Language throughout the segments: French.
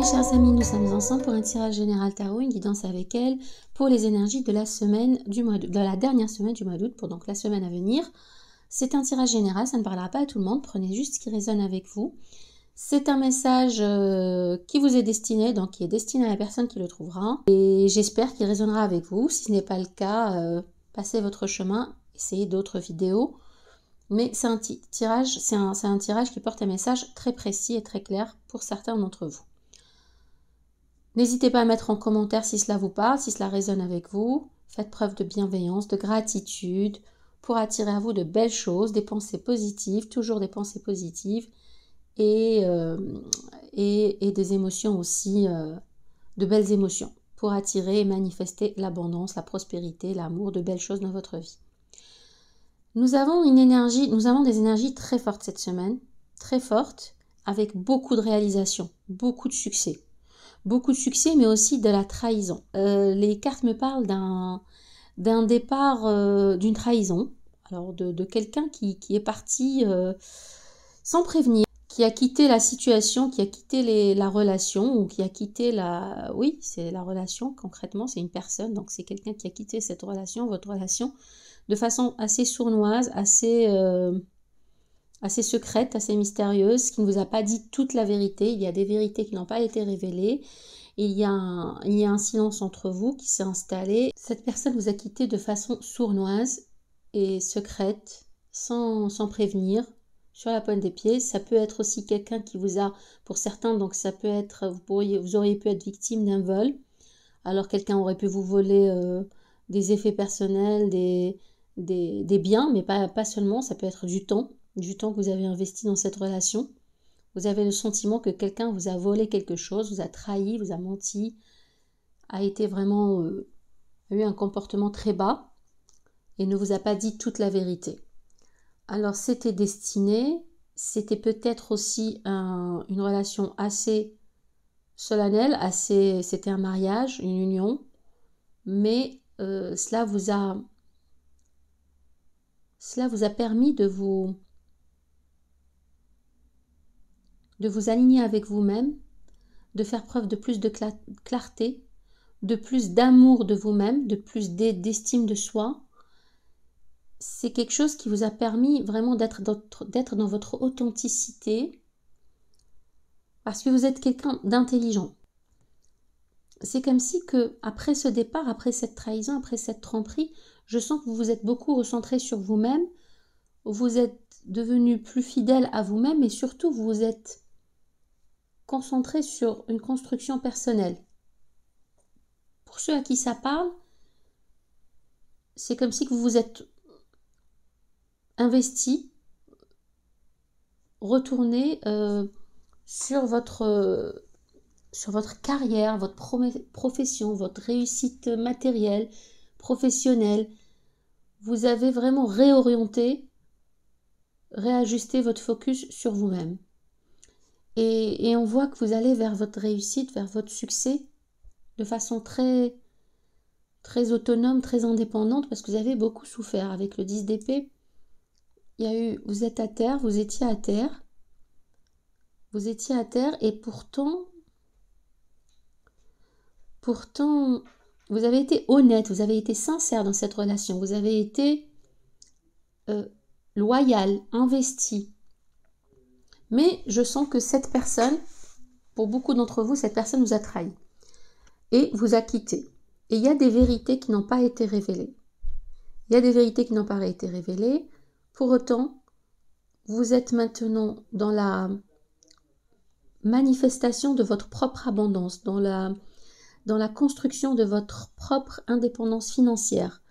chers amis, nous sommes ensemble pour un tirage général tarot, une guidance avec elle pour les énergies de la semaine du mois de la dernière semaine du mois d'août, pour donc la semaine à venir. C'est un tirage général, ça ne parlera pas à tout le monde, prenez juste ce qui résonne avec vous. C'est un message qui vous est destiné, donc qui est destiné à la personne qui le trouvera. Et j'espère qu'il résonnera avec vous. Si ce n'est pas le cas, passez votre chemin, essayez d'autres vidéos. Mais c'est un tirage, c'est un tirage qui porte un message très précis et très clair pour certains d'entre vous. N'hésitez pas à mettre en commentaire si cela vous parle, si cela résonne avec vous. Faites preuve de bienveillance, de gratitude pour attirer à vous de belles choses, des pensées positives, toujours des pensées positives et des émotions aussi, de belles émotions pour attirer et manifester l'abondance, la prospérité, l'amour, de belles choses dans votre vie. Nous avons des énergies très fortes cette semaine, très fortes, avec beaucoup de réalisations, beaucoup de succès. Beaucoup de succès, mais aussi de la trahison. Les cartes me parlent d'un départ, d'une trahison. Alors de quelqu'un qui est parti sans prévenir, qui a quitté la situation, qui a quitté la relation, ou qui a quitté la... Oui, c'est la relation, concrètement, c'est une personne. Donc c'est quelqu'un qui a quitté cette relation, votre relation, de façon assez sournoise, assez secrète, assez mystérieuse, qui ne vous a pas dit toute la vérité. Il y a des vérités qui n'ont pas été révélées. Il y a un silence entre vous qui s'est installé. Cette personne vous a quitté de façon sournoise et secrète, sans prévenir, sur la pointe des pieds. Ça peut être aussi quelqu'un qui vous a, pour certains, donc ça peut être, vous auriez pu être victime d'un vol. Alors quelqu'un aurait pu vous voler des effets personnels, des biens, mais pas seulement, ça peut être du temps que vous avez investi dans cette relation. Vous avez le sentiment que quelqu'un vous a volé quelque chose, vous a trahi, vous a menti, a été vraiment, a eu un comportement très bas et ne vous a pas dit toute la vérité. Alors c'était destiné, c'était peut-être aussi une relation assez solennelle, c'était un mariage, une union, mais cela vous a permis de vous aligner avec vous-même, de faire preuve de plus de clarté, de plus d'amour de vous-même, de plus d'estime de soi. C'est quelque chose qui vous a permis vraiment d'être dans votre authenticité, parce que vous êtes quelqu'un d'intelligent. C'est comme si après ce départ, après cette trahison, après cette tromperie, je sens que vous vous êtes beaucoup recentré sur vous-même, vous êtes devenu plus fidèle à vous-même et surtout vous vous êtes concentré sur une construction personnelle. Pour ceux à qui ça parle, c'est comme si vous vous êtes investi, retourné sur votre carrière, votre profession, votre réussite matérielle, professionnelle. Vous avez vraiment réorienté, réajusté votre focus sur vous-même. Et on voit que vous allez vers votre réussite, vers votre succès, de façon très, très autonome, très indépendante, parce que vous avez beaucoup souffert. Avec le 10 d'épée, vous êtes à terre, vous étiez à terre, et pourtant, vous avez été honnête, vous avez été sincère dans cette relation, vous avez été loyal, investi. Mais je sens que cette personne, pour beaucoup d'entre vous, cette personne vous a trahi et vous a quitté. Et il y a des vérités qui n'ont pas été révélées. Pour autant, vous êtes maintenant dans la manifestation de votre propre abondance, dans la construction de votre propre indépendance financière.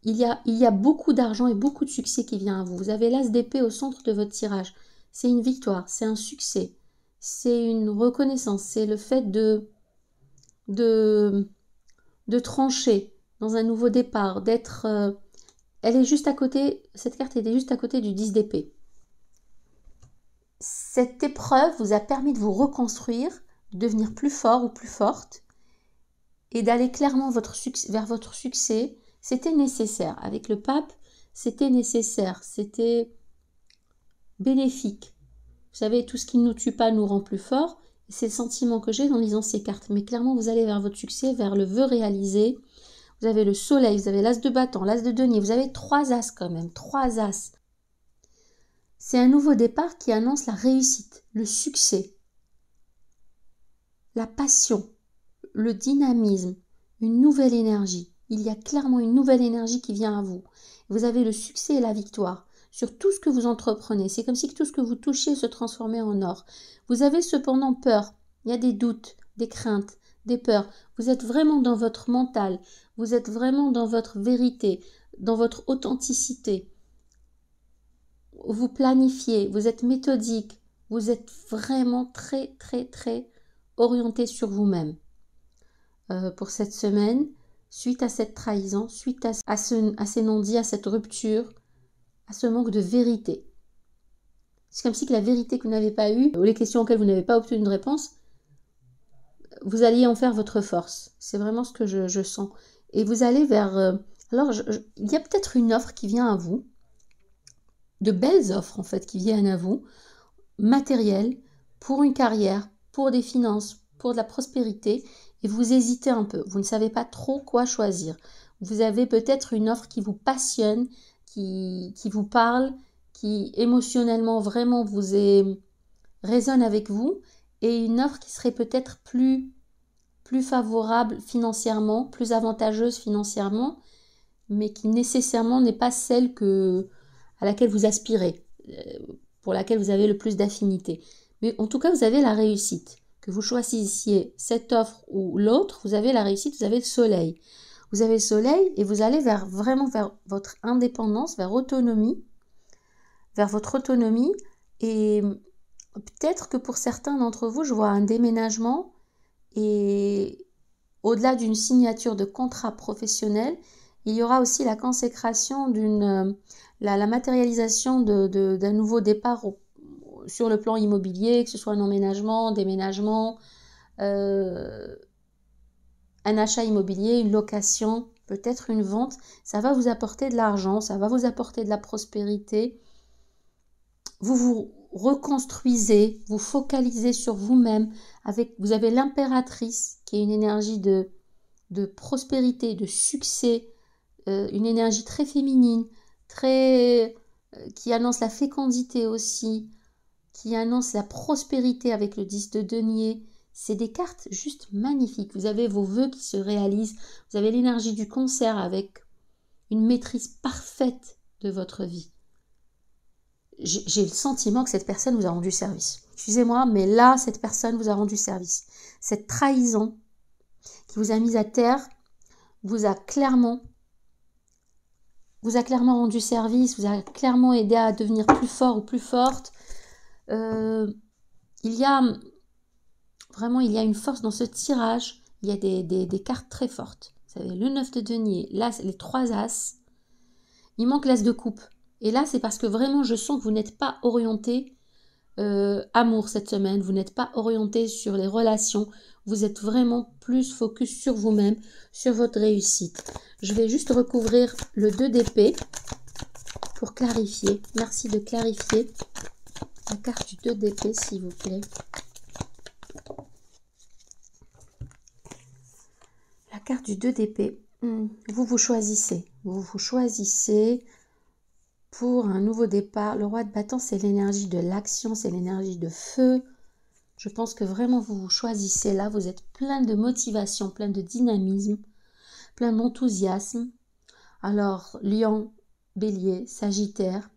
Il y a beaucoup d'argent et beaucoup de succès qui vient à vous. Vous avez l'as d'épée au centre de votre tirage. C'est une victoire, c'est un succès, c'est une reconnaissance, c'est le fait de trancher dans un nouveau départ, d'être... elle est juste à côté, cette carte était juste à côté du 10 d'épée. Cette épreuve vous a permis de vous reconstruire, de devenir plus fort ou plus forte et d'aller clairement vers votre succès. C'était nécessaire. Avec le pape, c'était nécessaire, c'était bénéfique. Vous savez, tout ce qui ne nous tue pas nous rend plus fort. C'est le sentiment que j'ai en lisant ces cartes. Mais clairement, vous allez vers votre succès, vers le vœu réalisé. Vous avez le soleil, vous avez l'as de bâton, l'as de denier. Vous avez 3 as quand même, 3 as. C'est un nouveau départ qui annonce la réussite, le succès, la passion, le dynamisme, une nouvelle énergie. Il y a clairement une nouvelle énergie qui vient à vous. Vous avez le succès et la victoire sur tout ce que vous entreprenez. C'est comme si tout ce que vous touchez se transformait en or. Vous avez cependant peur. Il y a des doutes, des craintes, des peurs. Vous êtes vraiment dans votre mental. Vous êtes vraiment dans votre vérité, dans votre authenticité. Vous planifiez, vous êtes méthodique. Vous êtes vraiment très, très, très orienté sur vous-même. Pour cette semaine, suite à cette trahison, suite à ces non-dits, à cette rupture, à ce manque de vérité. C'est comme si que la vérité que vous n'avez pas eue, ou les questions auxquelles vous n'avez pas obtenu de réponse, vous alliez en faire votre force. C'est vraiment ce que je sens. Et vous allez vers... alors, il y a peut-être une offre qui vient à vous, de belles offres en fait qui viennent à vous, matérielles, pour une carrière, pour des finances, pour de la prospérité, et vous hésitez un peu. Vous ne savez pas trop quoi choisir. Vous avez peut-être une offre qui vous passionne, qui vous parle, qui émotionnellement vraiment résonne avec vous, et une offre qui serait peut-être plus favorable financièrement, plus avantageuse financièrement, mais qui nécessairement n'est pas celle à laquelle vous aspirez, pour laquelle vous avez le plus d'affinité. Mais en tout cas, vous avez la réussite. Que vous choisissiez cette offre ou l'autre, vous avez la réussite, vous avez le soleil. Vous avez le soleil et vous allez vraiment vers votre indépendance, vers votre autonomie. Et peut-être que pour certains d'entre vous, je vois un déménagement et au-delà d'une signature de contrat professionnel, il y aura aussi la consécration la matérialisation d'un nouveau départ sur le plan immobilier, que ce soit un emménagement, déménagement, un achat immobilier, une location, peut-être une vente. Ça va vous apporter de l'argent, ça va vous apporter de la prospérité. Vous vous reconstruisez, vous focalisez sur vous-même. Vous avez l'impératrice qui est une énergie de prospérité, de succès, une énergie très féminine, qui annonce la fécondité aussi, qui annonce la prospérité avec le 10 de denier. C'est des cartes juste magnifiques. Vous avez vos vœux qui se réalisent. Vous avez l'énergie du concert avec une maîtrise parfaite de votre vie. J'ai le sentiment que cette personne vous a rendu service. Excusez-moi, mais là, cette personne vous a rendu service. Cette trahison qui vous a mis à terre vous a clairement rendu service, vous a clairement aidé à devenir plus fort ou plus forte. Il y a une force dans ce tirage. Il y a des cartes très fortes. Vous savez, le 9 de denier, là, les 3 as. Il manque l'as de coupe. Et là, c'est parce que vraiment, je sens que vous n'êtes pas orienté amour cette semaine. Vous n'êtes pas orienté sur les relations. Vous êtes vraiment plus focus sur vous-même, sur votre réussite. Je vais juste recouvrir le 2 d'épée pour clarifier. Merci de clarifier la carte du 2 d'épée, s'il vous plaît. La carte du 2 d'épée. Vous choisissez. Vous choisissez pour un nouveau départ. Le roi de bâton, c'est l'énergie de l'action, c'est l'énergie de feu. Je pense que vraiment vous choisissez là. Vous êtes plein de motivation, plein de dynamisme, plein d'enthousiasme. Alors, Lion, Bélier, Sagittaire,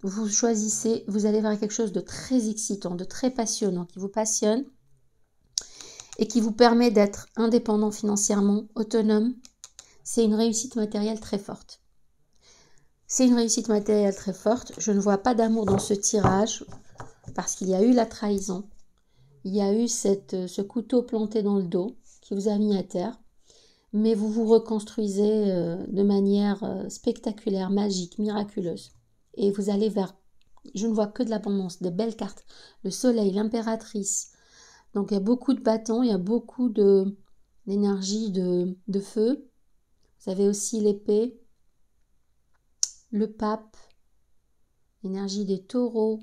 vous choisissez, vous allez vers quelque chose de très excitant, de très passionnant, qui vous passionne et qui vous permet d'être indépendant financièrement, autonome. C'est une réussite matérielle très forte. C'est une réussite matérielle très forte. Je ne vois pas d'amour dans ce tirage parce qu'il y a eu la trahison. Il y a eu ce couteau planté dans le dos qui vous a mis à terre. Mais vous vous reconstruisez de manière spectaculaire, magique, miraculeuse. Et vous allez vers... Je ne vois que de l'abondance, des belles cartes. Le soleil, l'impératrice. Donc il y a beaucoup de bâtons, il y a beaucoup d'énergie de feu. Vous avez aussi l'épée, le pape, l'énergie des taureaux,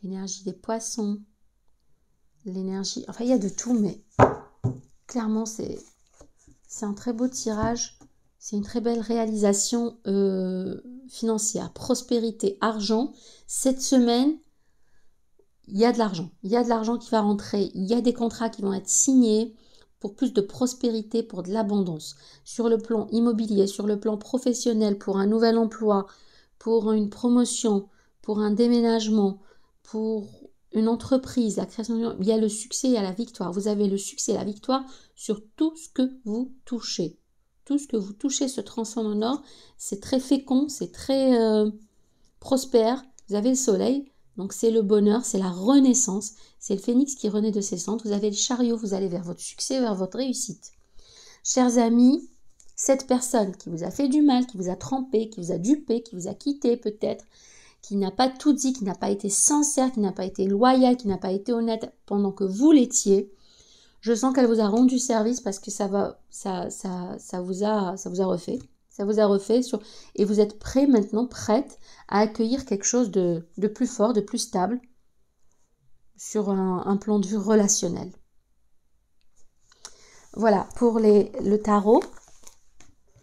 l'énergie des poissons, l'énergie. Enfin, il y a de tout, mais clairement, c'est un très beau tirage. C'est une très belle réalisation financière, prospérité, argent. Cette semaine, il y a de l'argent. Il y a de l'argent qui va rentrer. Il y a des contrats qui vont être signés pour plus de prospérité, pour de l'abondance. Sur le plan immobilier, sur le plan professionnel, pour un nouvel emploi, pour une promotion, pour un déménagement, pour une entreprise, la création, il y a le succès, il y a la victoire. Vous avez le succès et la victoire sur tout ce que vous touchez. Tout ce que vous touchez se transforme en or. C'est très fécond, c'est très prospère. Vous avez le soleil, donc c'est le bonheur, c'est la renaissance. C'est le phénix qui renaît de ses cendres. Vous avez le chariot, vous allez vers votre succès, vers votre réussite. Chers amis, cette personne qui vous a fait du mal, qui vous a trompé, qui vous a dupé, qui vous a quitté peut-être, qui n'a pas tout dit, qui n'a pas été sincère, qui n'a pas été loyal, qui n'a pas été honnête pendant que vous l'étiez, je sens qu'elle vous a rendu service parce que ça vous a refait. Ça vous a refait et vous êtes prêt maintenant, prête à accueillir quelque chose de plus fort, de plus stable sur un plan de vue relationnel. Voilà, pour le tarot,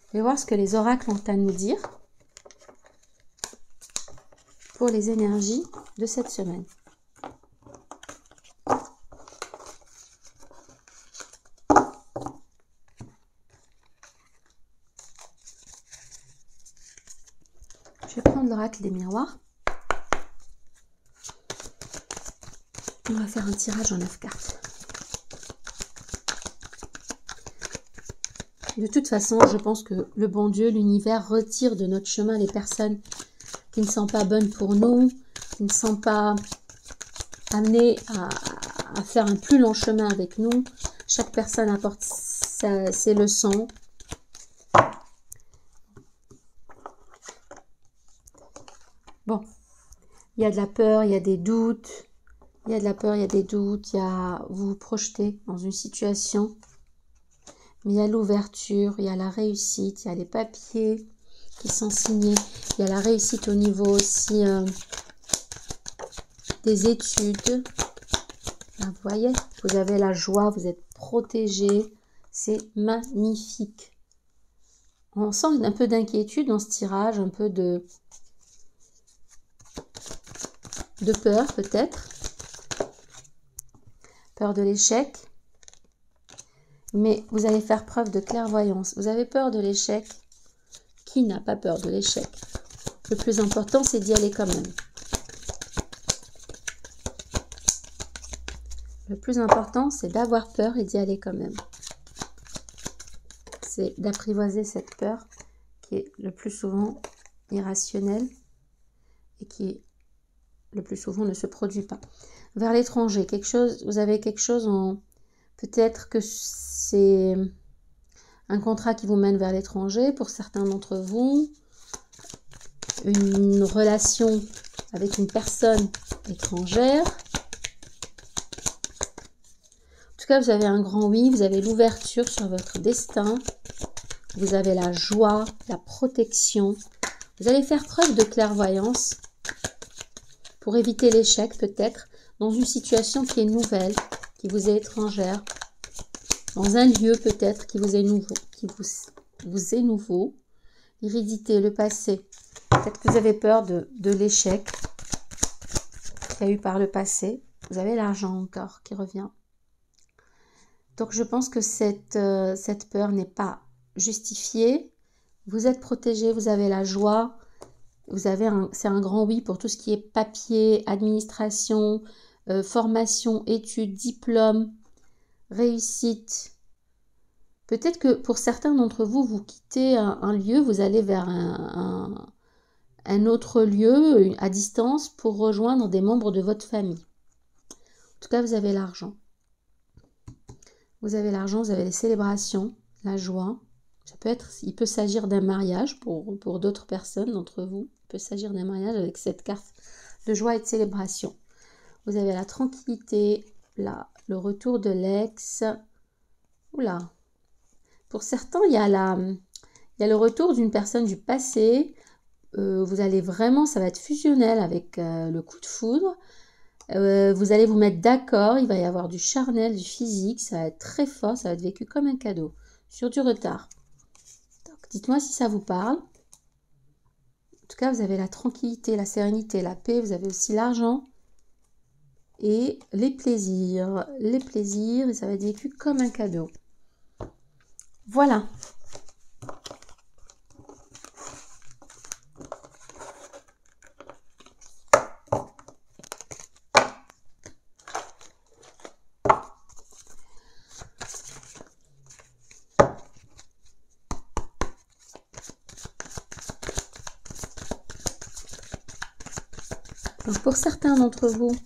je vais voir ce que les oracles ont à nous dire pour les énergies de cette semaine. Je vais prendre l'oracle des miroirs. On va faire un tirage en 9 cartes. De toute façon, je pense que le bon Dieu, l'univers, retire de notre chemin les personnes qui ne sont pas bonnes pour nous, qui ne sont pas amenées à faire un plus long chemin avec nous. Chaque personne apporte ses leçons. Bon, il y a de la peur, il y a des doutes. Il y a de la peur, il y a des doutes. Vous vous projetez dans une situation. Mais il y a l'ouverture, il y a la réussite, il y a les papiers qui sont signés. Il y a la réussite au niveau aussi des études. Là, vous voyez, vous avez la joie, vous êtes protégé. C'est magnifique. On sent un peu d'inquiétude dans ce tirage, un peu de peur peut-être. Peur de l'échec. Mais vous allez faire preuve de clairvoyance. Vous avez peur de l'échec. Qui n'a pas peur de l'échec? Le plus important, c'est d'y aller quand même. Le plus important, c'est d'avoir peur et d'y aller quand même. C'est d'apprivoiser cette peur qui est le plus souvent irrationnelle et qui, le plus souvent, ne se produit pas. Vers l'étranger, vous avez quelque chose en... Peut-être que c'est un contrat qui vous mène vers l'étranger pour certains d'entre vous. Une relation avec une personne étrangère. En tout cas, vous avez un grand oui. Vous avez l'ouverture sur votre destin. Vous avez la joie, la protection. Vous allez faire preuve de clairvoyance pour éviter l'échec peut-être dans une situation qui est nouvelle, qui vous est étrangère, dans un lieu peut-être qui vous est nouveau, l'hérédité, le passé. Peut-être que vous avez peur de l'échec qu'il y a eu par le passé. Vous avez l'argent encore qui revient. Donc je pense que cette peur n'est pas justifiée. Vous êtes protégé, vous avez la joie. C'est un grand oui pour tout ce qui est papier, administration, formation, études, diplôme, réussite. Peut-être que pour certains d'entre vous, vous quittez un lieu, vous allez vers un autre lieu à distance pour rejoindre des membres de votre famille. En tout cas, vous avez l'argent. Vous avez l'argent, vous avez les célébrations, la joie. Il peut s'agir d'un mariage pour d'autres personnes d'entre vous. Il peut s'agir d'un mariage avec cette carte de joie et de célébration. Vous avez la tranquillité, le retour de l'ex. Oula. Pour certains, il y a le retour d'une personne du passé. Vous allez vraiment, ça va être fusionnel avec le coup de foudre. Vous allez vous mettre d'accord, il va y avoir du charnel, du physique, ça va être très fort, ça va être vécu comme un cadeau, sur du retard. Donc, dites-moi si ça vous parle. En tout cas, vous avez la tranquillité, la sérénité, la paix, vous avez aussi l'argent et les plaisirs, et ça va être vécu comme un cadeau. Voilà. Donc pour certains d'entre vous,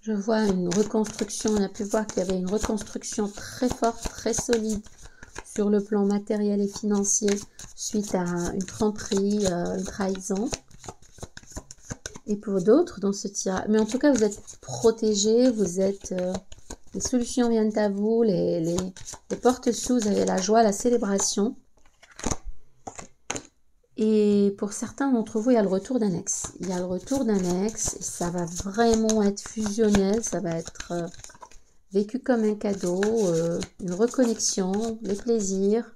je vois une reconstruction, on a pu voir qu'il y avait une reconstruction très forte, très solide sur le plan matériel et financier suite à une tromperie, une trahison. Et pour d'autres, dans ce tirage, mais en tout cas, vous êtes protégés, vous êtes, les solutions viennent à vous, les portes s'ouvrent, vous avez la joie, la célébration. Et pour certains d'entre vous, il y a le retour d'un ex. Il y a le retour d'un ex et ça va vraiment être fusionnel, ça va être vécu comme un cadeau, une reconnexion, les plaisirs.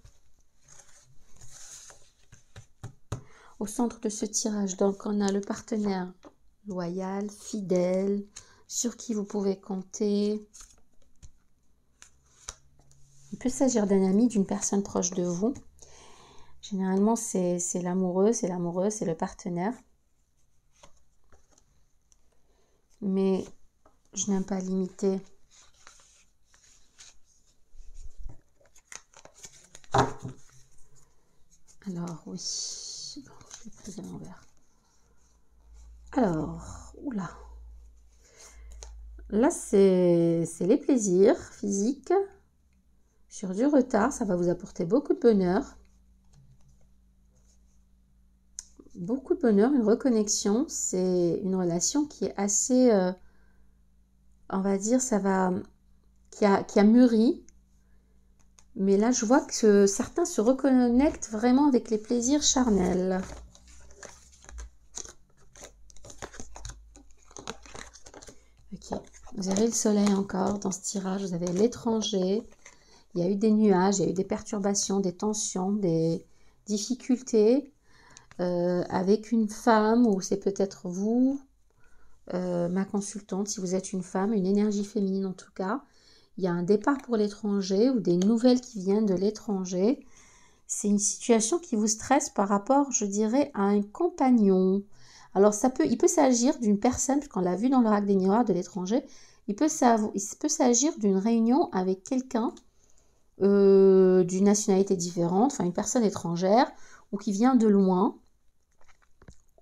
Au centre de ce tirage, donc, on a le partenaire loyal, fidèle, sur qui vous pouvez compter. Il peut s'agir d'un ami, d'une personne proche de vous. Généralement, c'est l'amoureux, c'est le partenaire. Mais je n'aime pas limiter. Alors, oui. Bon, je vais poser à l'envers. Alors, oula. Là, c'est les plaisirs physiques. Sur du retard, ça va vous apporter beaucoup de bonheur. Beaucoup de bonheur, une reconnexion. C'est une relation qui est assez, on va dire, qui a mûri. Mais là, je vois que certains se reconnectent vraiment avec les plaisirs charnels. Ok, vous avez le soleil encore dans ce tirage, vous avez l'étranger. Il y a eu des nuages, il y a eu des perturbations, des tensions, des difficultés avec une femme, ou c'est peut-être vous, ma consultante, si vous êtes une femme, une énergie féminine en tout cas. Il y a un départ pour l'étranger ou des nouvelles qui viennent de l'étranger. C'est une situation qui vous stresse par rapport, je dirais, à un compagnon. Alors, il peut s'agir d'une personne, puisqu'on l'a vu dans l'oracle des miroirs de l'étranger, il peut s'agir d'une réunion avec quelqu'un d'une nationalité différente, enfin une personne étrangère, ou qui vient de loin,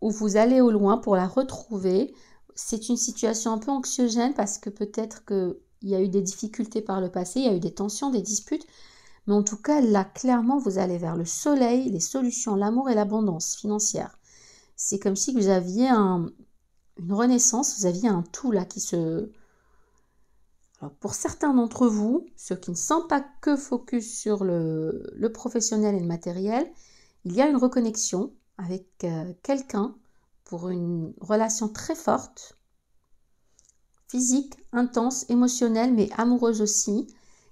ou vous allez au loin pour la retrouver. C'est une situation un peu anxiogène parce que peut-être qu'il y a eu des difficultés par le passé, il y a eu des tensions, des disputes, mais en tout cas, là, clairement, vous allez vers le soleil, les solutions, l'amour et l'abondance financière. C'est comme si vous aviez une renaissance, vous aviez un tout là qui se... Alors, pour certains d'entre vous, ceux qui ne sont pas que focus sur le professionnel et le matériel, il y a une reconnexion avec quelqu'un pour une relation très forte, physique, intense, émotionnelle, mais amoureuse aussi,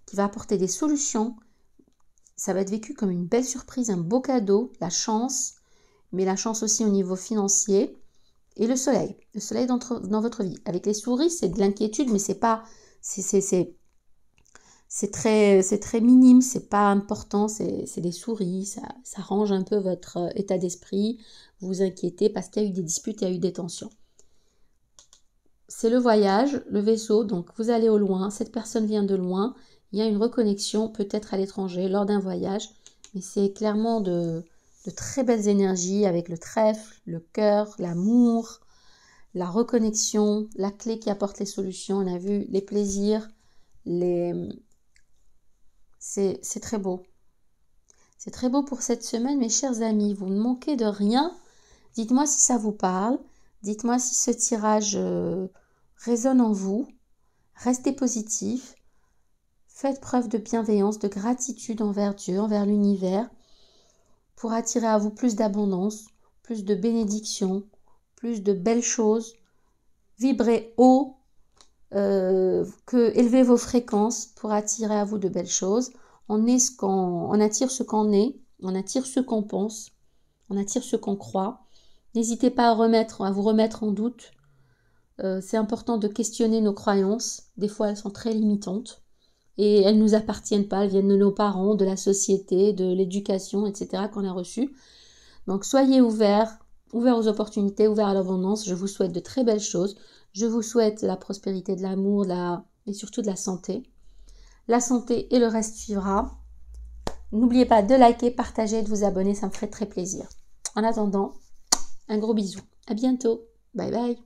qui va apporter des solutions. Ça va être vécu comme une belle surprise, un beau cadeau, la chance, mais la chance aussi au niveau financier. Et le soleil dans votre vie. Avec les souris, c'est de l'inquiétude, mais c'est pas... C'est très minime, c'est pas important, c'est des souris, ça range un peu votre état d'esprit, vous vous inquiétez parce qu'il y a eu des disputes, il y a eu des tensions. C'est le voyage, le vaisseau, donc vous allez au loin, cette personne vient de loin, il y a une reconnexion peut-être à l'étranger lors d'un voyage, mais c'est clairement de très belles énergies avec le trèfle, le cœur, l'amour, la reconnexion, la clé qui apporte les solutions, on a vu les plaisirs, c'est très beau. C'est très beau pour cette semaine, mes chers amis. Vous ne manquez de rien. Dites-moi si ça vous parle. Dites-moi si ce tirage résonne en vous. Restez positif. Faites preuve de bienveillance, de gratitude envers Dieu, envers l'univers, pour attirer à vous plus d'abondance, plus de bénédictions, plus de belles choses. Vibrez haut, que élevez vos fréquences pour attirer à vous de belles choses. On attire ce qu'on est, on attire ce qu'on pense, on attire ce qu'on croit. N'hésitez pas à vous remettre en doute. C'est important de questionner nos croyances. Des fois, elles sont très limitantes et elles ne nous appartiennent pas. Elles viennent de nos parents, de la société, de l'éducation, etc. qu'on a reçue. Donc, soyez ouverts aux opportunités, ouverts à l'abondance. Je vous souhaite de très belles choses. Je vous souhaite la prospérité, de l'amour, et surtout de la santé. La santé et le reste suivra. N'oubliez pas de liker, partager et de vous abonner, ça me ferait très plaisir. En attendant, un gros bisou. À bientôt. Bye bye.